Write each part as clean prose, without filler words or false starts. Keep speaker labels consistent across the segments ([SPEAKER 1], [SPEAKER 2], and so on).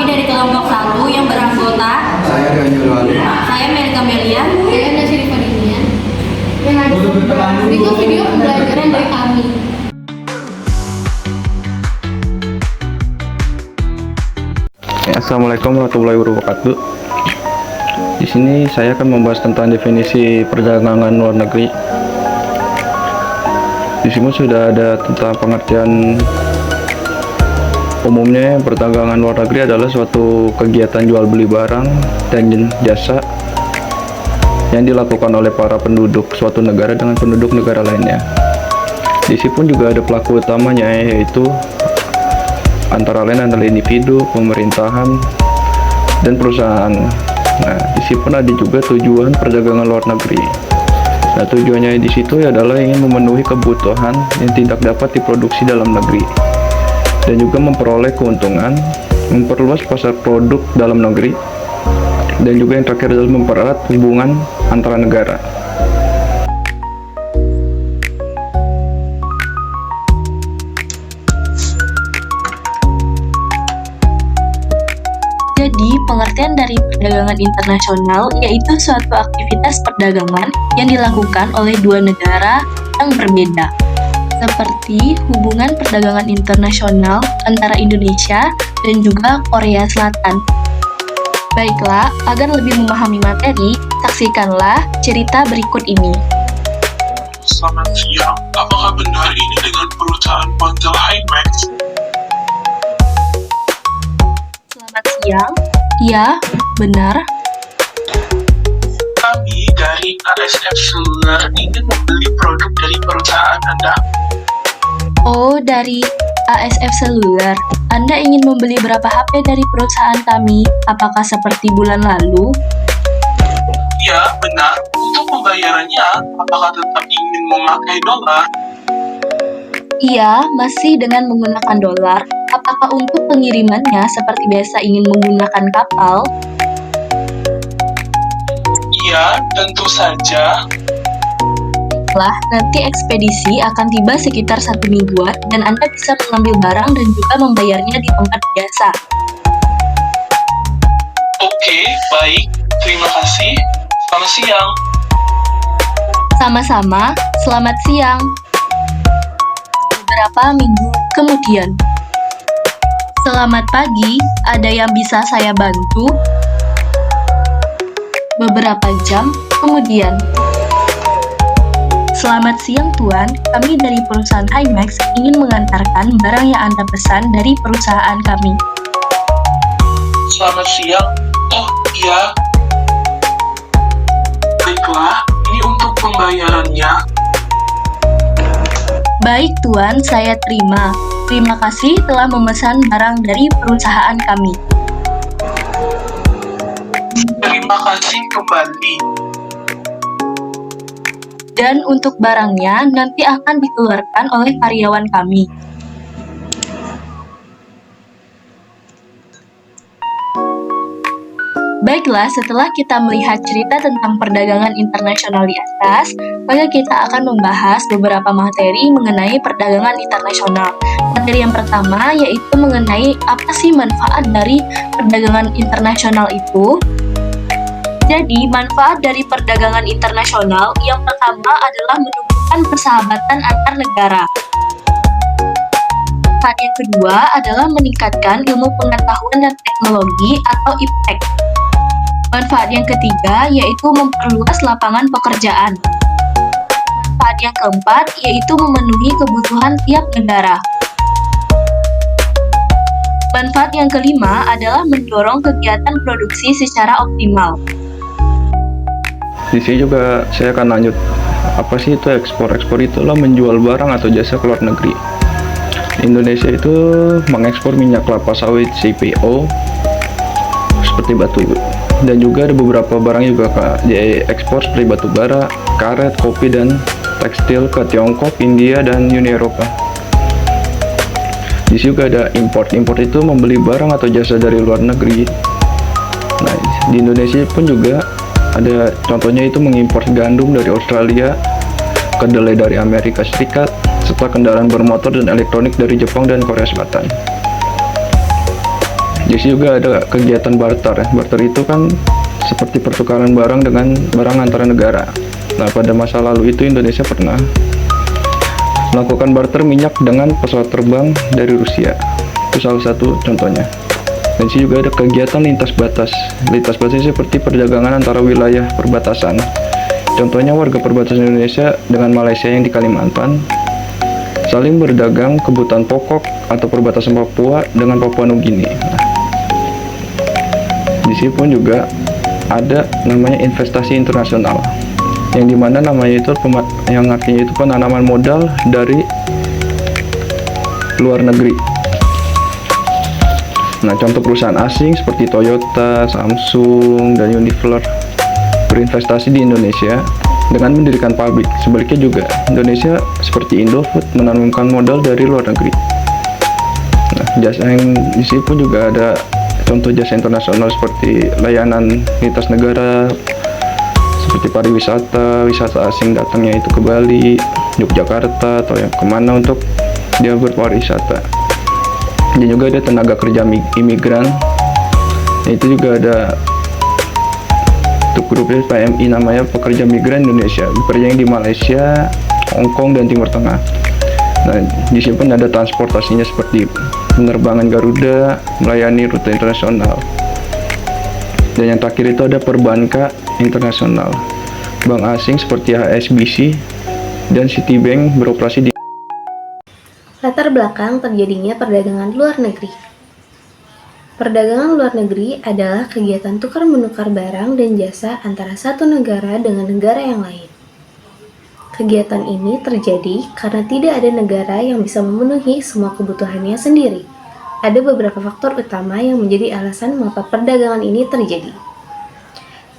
[SPEAKER 1] dari kelompok 1 yang beranggota
[SPEAKER 2] Saya Daniel Lalu.
[SPEAKER 1] saya Mary Camelia.
[SPEAKER 3] Saya Nasir Fadilian. Berikut video pembelajaran dari kami.
[SPEAKER 2] Assalamualaikum warahmatullahi wabarakatuh. Di sini saya akan membahas tentang definisi perdagangan luar negeri. Di sini sudah ada tentang pengertian umumnya. Perdagangan luar negeri adalah suatu kegiatan jual beli barang dan jasa yang dilakukan oleh para penduduk suatu negara dengan penduduk negara lainnya. Di sini pun juga ada pelaku utamanya, yaitu antara lain adalah individu, pemerintahan, dan perusahaan. Nah, di sini pun ada juga tujuan perdagangan luar negeri. Nah, tujuannya di situ adalah ingin memenuhi kebutuhan yang tidak dapat diproduksi dalam negeri, dan juga memperoleh keuntungan, memperluas pasar produk dalam negeri, dan juga yang terakhir adalah mempererat hubungan antara negara.
[SPEAKER 1] Jadi, pengertian dari perdagangan internasional yaitu suatu aktivitas perdagangan yang dilakukan oleh dua negara yang berbeda, seperti hubungan perdagangan internasional antara Indonesia dan juga Korea Selatan. Baiklah, agar lebih memahami materi, saksikanlah cerita berikut ini.
[SPEAKER 4] Selamat siang, apakah benar ini dengan perusahaan ponsel Himax?
[SPEAKER 1] Selamat siang. Ya, benar.
[SPEAKER 4] Kami dari ASF Seluler ingin membeli produk dari perusahaan Anda.
[SPEAKER 1] Oh, dari ASF Seluler. Anda ingin membeli berapa HP dari perusahaan kami? Apakah seperti bulan lalu?
[SPEAKER 4] Ya, benar. Untuk pembayarannya, apakah tetap ingin memakai dolar?
[SPEAKER 1] Iya, masih dengan menggunakan dolar. Apakah untuk pengirimannya seperti biasa ingin menggunakan kapal?
[SPEAKER 4] Iya, tentu saja.
[SPEAKER 1] Nanti ekspedisi akan tiba sekitar 1 mingguan dan Anda bisa mengambil barang dan juga membayarnya di tempat biasa.
[SPEAKER 4] Oke, baik. Terima kasih. Selamat siang.
[SPEAKER 1] Sama-sama, selamat siang. Beberapa minggu kemudian. Selamat pagi, ada yang bisa saya bantu? Beberapa jam kemudian. Selamat siang Tuan, kami dari perusahaan Himax ingin mengantarkan barang yang Anda pesan dari perusahaan kami.
[SPEAKER 4] Selamat siang. Oh, iya. Baiklah, ini untuk pembayarannya.
[SPEAKER 1] Baik Tuan, saya terima. Terima kasih telah memesan barang dari perusahaan kami.
[SPEAKER 4] Terima kasih kembali.
[SPEAKER 1] Dan untuk barangnya nanti akan dikeluarkan oleh karyawan kami. Baiklah, setelah kita melihat cerita tentang perdagangan internasional di atas, maka kita akan membahas beberapa materi mengenai perdagangan internasional. Materi yang pertama yaitu mengenai apa sih manfaat dari perdagangan internasional itu. Jadi, manfaat dari perdagangan internasional yang pertama adalah menumbuhkan persahabatan antar negara. Manfaat yang kedua adalah meningkatkan ilmu pengetahuan dan teknologi atau IPTEK. Manfaat yang ketiga yaitu memperluas lapangan pekerjaan. Manfaat yang keempat yaitu memenuhi kebutuhan tiap negara. Manfaat yang kelima adalah mendorong kegiatan produksi secara optimal.
[SPEAKER 2] Di sini juga saya akan lanjut, apa sih itu ekspor? Ekspor itulah menjual barang atau jasa ke luar negeri. Indonesia itu mengekspor minyak kelapa sawit CPO seperti batu, dan juga ada beberapa barang juga diekspor seperti batu bara, karet, kopi, dan tekstil ke Tiongkok, India, dan Uni Eropa. Di sini juga ada import. Import itu membeli barang atau jasa dari luar negeri. Nah, di Indonesia pun juga ada contohnya itu mengimpor gandum dari Australia, kedelai dari Amerika Serikat, serta kendaraan bermotor dan elektronik dari Jepang dan Korea Selatan. Jadi juga ada kegiatan barter ya. Barter itu kan seperti pertukaran barang dengan barang antara negara. Nah, pada masa lalu itu Indonesia pernah melakukan barter minyak dengan pesawat terbang dari Rusia. Itu salah satu contohnya. Dan sini juga ada kegiatan lintas batas. Lintas batas seperti perdagangan antara wilayah perbatasan. Contohnya warga perbatasan Indonesia dengan Malaysia yang di Kalimantan saling berdagang kebutuhan pokok atau perbatasan Papua dengan Papua Nugini. Nah, di sini pun juga ada namanya investasi internasional, yang dimana namanya itu yang artinya itu penanaman modal dari luar negeri. Nah, contoh perusahaan asing seperti Toyota, Samsung, dan Unilever berinvestasi di Indonesia dengan mendirikan pabrik. Sebaliknya juga, Indonesia seperti Indofood menanamkan modal dari luar negeri. Nah, jasa yang di sini pun juga ada contoh jasa internasional seperti layanan lintas negara, seperti pariwisata, wisata asing datangnya itu ke Bali, Yogyakarta, atau yang kemana untuk dia berpariwisata. Dan juga ada tenaga kerja imigran. Itu juga ada untuk grupnya PMI, namanya Pekerja Migran Indonesia, bekerja yang di Malaysia, Hong Kong, dan Timur Tengah. Nah, di sini pun ada transportasinya seperti penerbangan Garuda, melayani rute internasional. Dan yang terakhir itu ada perbankan internasional. Bank asing seperti HSBC dan Citibank beroperasi di
[SPEAKER 3] Latar belakang terjadinya perdagangan luar negeri. Perdagangan luar negeri adalah kegiatan tukar-menukar barang dan jasa antara satu negara dengan negara yang lain. Kegiatan ini terjadi karena tidak ada negara yang bisa memenuhi semua kebutuhannya sendiri. Ada beberapa faktor utama yang menjadi alasan mengapa perdagangan ini terjadi.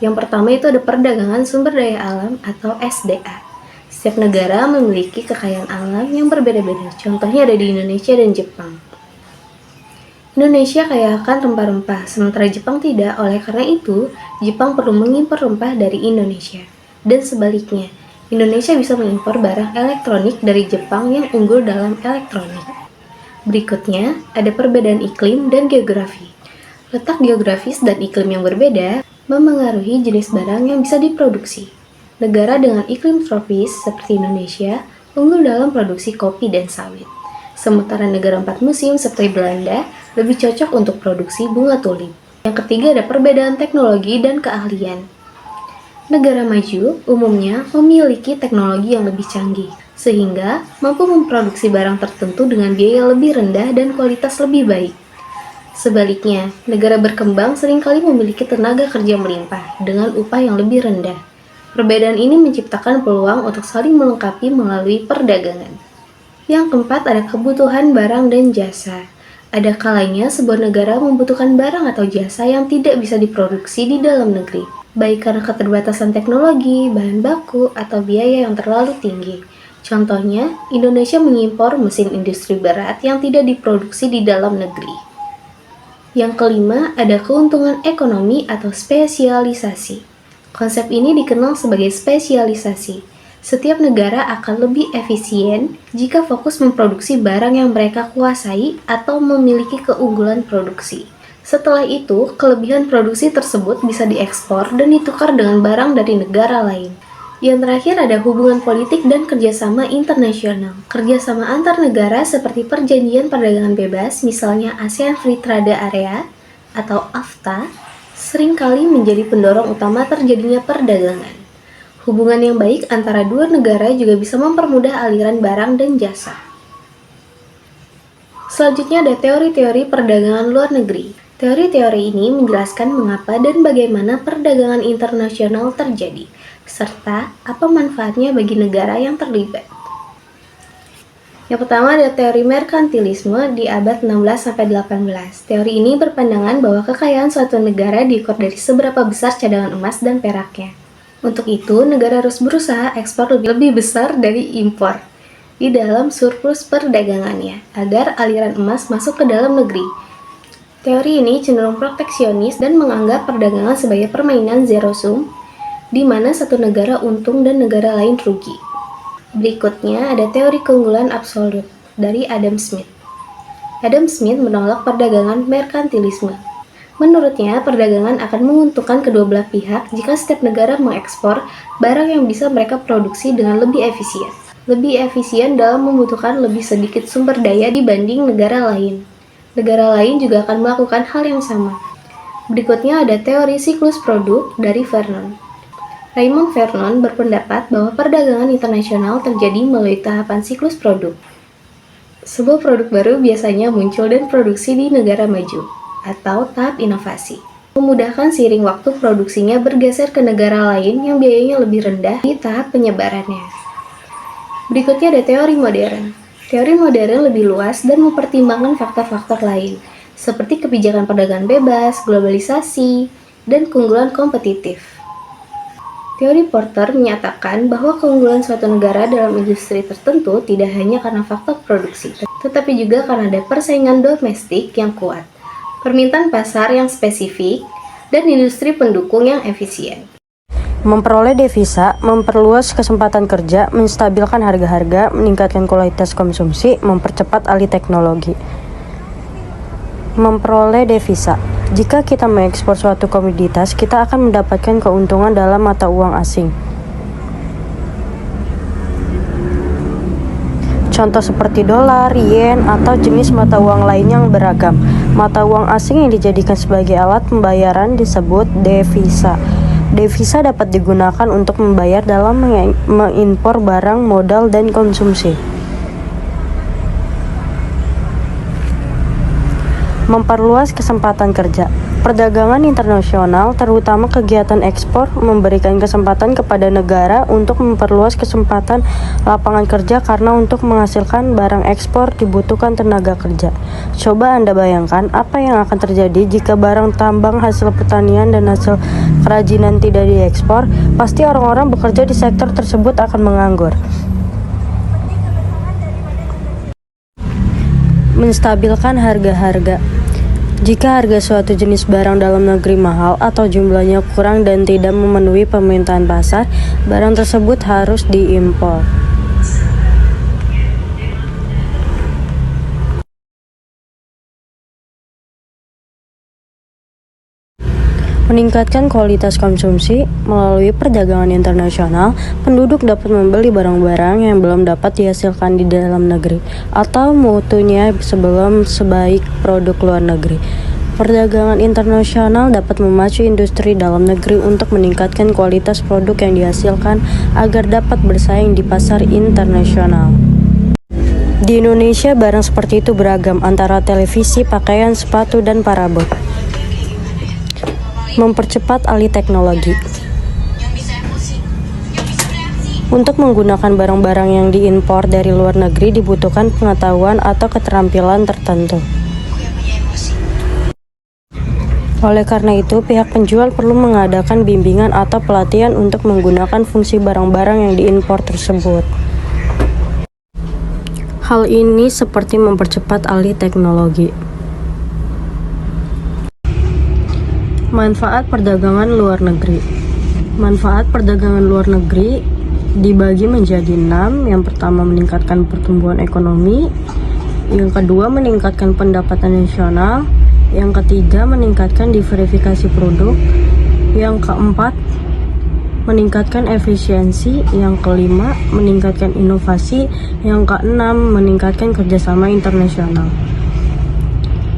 [SPEAKER 3] Yang pertama itu ada perdagangan sumber daya alam atau SDA. Setiap negara memiliki kekayaan alam yang berbeda-beda. Contohnya ada di Indonesia dan Jepang. Indonesia kaya akan rempah-rempah, sementara Jepang tidak. Oleh karena itu, Jepang perlu mengimpor rempah dari Indonesia. Dan sebaliknya, Indonesia bisa mengimpor barang elektronik dari Jepang yang unggul dalam elektronik. Berikutnya, ada perbedaan iklim dan geografi. Letak geografis dan iklim yang berbeda memengaruhi jenis barang yang bisa diproduksi. Negara dengan iklim tropis seperti Indonesia unggul dalam produksi kopi dan sawit. Sementara negara 4 musim seperti Belanda lebih cocok untuk produksi bunga tulip. Yang ketiga ada perbedaan teknologi dan keahlian. Negara maju umumnya memiliki teknologi yang lebih canggih, sehingga mampu memproduksi barang tertentu dengan biaya lebih rendah dan kualitas lebih baik. Sebaliknya, negara berkembang seringkali memiliki tenaga kerja melimpah dengan upah yang lebih rendah. Perbedaan ini menciptakan peluang untuk saling melengkapi melalui perdagangan. Yang keempat ada kebutuhan barang dan jasa. Ada kalanya sebuah negara membutuhkan barang atau jasa yang tidak bisa diproduksi di dalam negeri, baik karena keterbatasan teknologi, bahan baku, atau biaya yang terlalu tinggi. Contohnya, Indonesia mengimpor mesin industri berat yang tidak diproduksi di dalam negeri. Yang kelima ada keuntungan ekonomi atau spesialisasi. Konsep ini dikenal sebagai spesialisasi. Setiap negara akan lebih efisien jika fokus memproduksi barang yang mereka kuasai atau memiliki keunggulan produksi. Setelah itu, kelebihan produksi tersebut bisa diekspor dan ditukar dengan barang dari negara lain. Yang terakhir ada hubungan politik dan kerjasama internasional. Kerjasama antar negara seperti perjanjian perdagangan bebas, misalnya ASEAN Free Trade Area atau AFTA, seringkali menjadi pendorong utama terjadinya perdagangan. Hubungan yang baik antara dua negara juga bisa mempermudah aliran barang dan jasa. Selanjutnya ada teori-teori perdagangan luar negeri. Teori-teori ini menjelaskan mengapa dan bagaimana perdagangan internasional terjadi, serta apa manfaatnya bagi negara yang terlibat. Yang pertama ada teori merkantilisme di abad 16-18. Teori ini berpandangan bahwa kekayaan suatu negara diukur dari seberapa besar cadangan emas dan peraknya. Untuk itu, negara harus berusaha ekspor lebih besar dari impor di dalam surplus perdagangannya, agar aliran emas masuk ke dalam negeri. Teori ini cenderung proteksionis dan menganggap perdagangan sebagai permainan zero sum, di mana satu negara untung dan negara lain rugi. Berikutnya ada teori keunggulan absolut dari Adam Smith. Adam Smith menolak perdagangan merkantilisme. Menurutnya, perdagangan akan menguntungkan kedua belah pihak jika setiap negara mengekspor barang yang bisa mereka produksi dengan lebih efisien. Lebih efisien dalam membutuhkan lebih sedikit sumber daya dibanding negara lain. Negara lain juga akan melakukan hal yang sama. Berikutnya ada teori siklus produk dari Vernon. Raymond Vernon berpendapat bahwa perdagangan internasional terjadi melalui tahapan siklus produk. Sebuah produk baru biasanya muncul dan produksi di negara maju, atau tahap inovasi. Memudahkan seiring waktu produksinya bergeser ke negara lain yang biayanya lebih rendah di tahap penyebarannya. Berikutnya ada teori modern. Teori modern lebih luas dan mempertimbangkan faktor-faktor lain, seperti kebijakan perdagangan bebas, globalisasi, dan keunggulan kompetitif. Teori Porter menyatakan bahwa keunggulan suatu negara dalam industri tertentu tidak hanya karena faktor produksi, tetapi juga karena ada persaingan domestik yang kuat, permintaan pasar yang spesifik, dan industri pendukung yang efisien.
[SPEAKER 5] Memperoleh devisa, memperluas kesempatan kerja, menstabilkan harga-harga, meningkatkan kualitas konsumsi, mempercepat alih teknologi. Memperoleh devisa. Jika kita mengekspor suatu komoditas, kita akan mendapatkan keuntungan dalam mata uang asing. Contoh seperti dolar, yen, atau jenis mata uang lain yang beragam. Mata uang asing yang dijadikan sebagai alat pembayaran disebut devisa. Devisa dapat digunakan untuk membayar dalam mengimpor barang, modal, dan konsumsi. Memperluas kesempatan kerja. Perdagangan internasional, terutama kegiatan ekspor, memberikan kesempatan kepada negara untuk memperluas kesempatan lapangan kerja karena untuk menghasilkan barang ekspor dibutuhkan tenaga kerja. Coba Anda bayangkan apa yang akan terjadi jika barang tambang, hasil pertanian, dan hasil kerajinan tidak diekspor. Pasti orang-orang bekerja di sektor tersebut akan menganggur. Menstabilkan harga-harga. Jika harga suatu jenis barang dalam negeri mahal atau jumlahnya kurang dan tidak memenuhi permintaan pasar, barang tersebut harus diimpor. Meningkatkan kualitas konsumsi. Melalui perdagangan internasional, penduduk dapat membeli barang-barang yang belum dapat dihasilkan di dalam negeri atau mutunya sebelum sebaik produk luar negeri. Perdagangan internasional dapat memacu industri dalam negeri untuk meningkatkan kualitas produk yang dihasilkan agar dapat bersaing di pasar internasional. Di Indonesia, barang seperti itu beragam, antara televisi, pakaian, sepatu, dan parabot. Mempercepat alih teknologi. Untuk menggunakan barang-barang yang diimpor dari luar negeri dibutuhkan pengetahuan atau keterampilan tertentu. Oleh karena itu, pihak penjual perlu mengadakan bimbingan atau pelatihan untuk menggunakan fungsi barang-barang yang diimpor tersebut. Hal ini seperti mempercepat alih teknologi. Manfaat perdagangan luar negeri. Manfaat perdagangan luar negeri dibagi menjadi 6. Yang pertama, meningkatkan pertumbuhan ekonomi. Yang kedua, meningkatkan pendapatan nasional. Yang ketiga, meningkatkan diverifikasi produk. Yang keempat, meningkatkan efisiensi. Yang kelima, meningkatkan inovasi. Yang keenam, meningkatkan kerjasama internasional.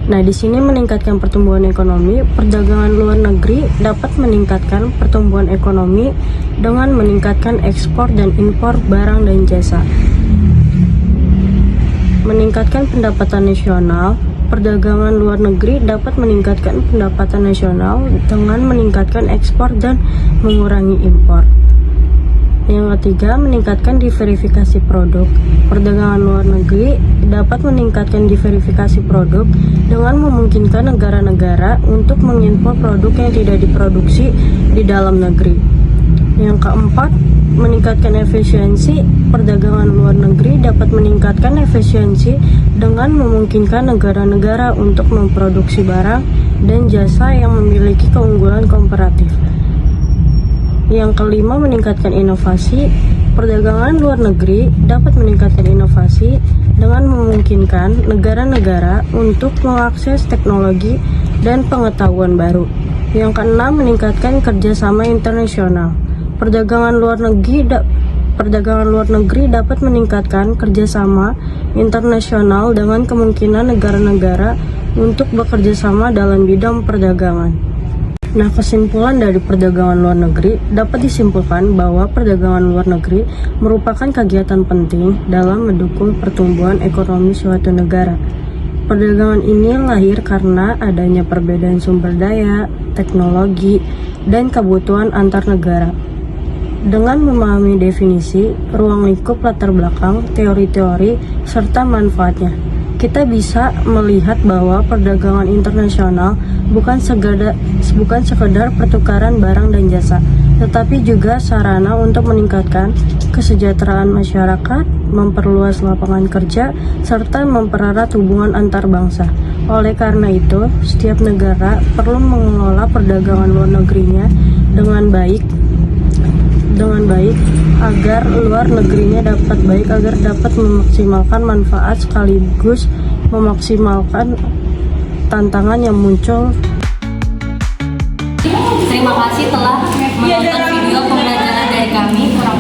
[SPEAKER 5] Nah, di sini meningkatkan pertumbuhan ekonomi. Perdagangan luar negeri dapat meningkatkan pertumbuhan ekonomi dengan meningkatkan ekspor dan impor barang dan jasa. Meningkatkan pendapatan nasional. Perdagangan luar negeri dapat meningkatkan pendapatan nasional dengan meningkatkan ekspor dan mengurangi impor. Yang ketiga, meningkatkan diverifikasi produk. Perdagangan luar negeri dapat meningkatkan diverifikasi produk dengan memungkinkan negara-negara untuk mengimpor produk yang tidak diproduksi di dalam negeri. Yang keempat, meningkatkan efisiensi. Perdagangan luar negeri dapat meningkatkan efisiensi dengan memungkinkan negara-negara untuk memproduksi barang dan jasa yang memiliki keunggulan komparatif. Yang kelima, meningkatkan inovasi. Perdagangan luar negeri dapat meningkatkan inovasi dengan memungkinkan negara-negara untuk mengakses teknologi dan pengetahuan baru. Yang keenam, meningkatkan kerjasama internasional. Perdagangan luar negeri dapat meningkatkan kerjasama internasional dengan kemungkinan negara-negara untuk bekerja sama dalam bidang perdagangan. Nah, kesimpulan dari perdagangan luar negeri dapat disimpulkan bahwa perdagangan luar negeri merupakan kegiatan penting dalam mendukung pertumbuhan ekonomi suatu negara. Perdagangan ini lahir karena adanya perbedaan sumber daya, teknologi, dan kebutuhan antar negara. Dengan memahami definisi, ruang lingkup latar belakang, teori-teori, serta manfaatnya, kita bisa melihat bahwa perdagangan internasional bukan sekedar pertukaran barang dan jasa, tetapi juga sarana untuk meningkatkan kesejahteraan masyarakat, memperluas lapangan kerja, serta mempererat hubungan antar bangsa. Oleh karena itu, setiap negara perlu mengelola perdagangan luar negerinya dengan baik agar luar negerinya agar dapat memaksimalkan manfaat sekaligus memaksimalkan tantangan yang muncul.
[SPEAKER 6] Terima kasih telah menonton video pembelajaran dari kami. Kurang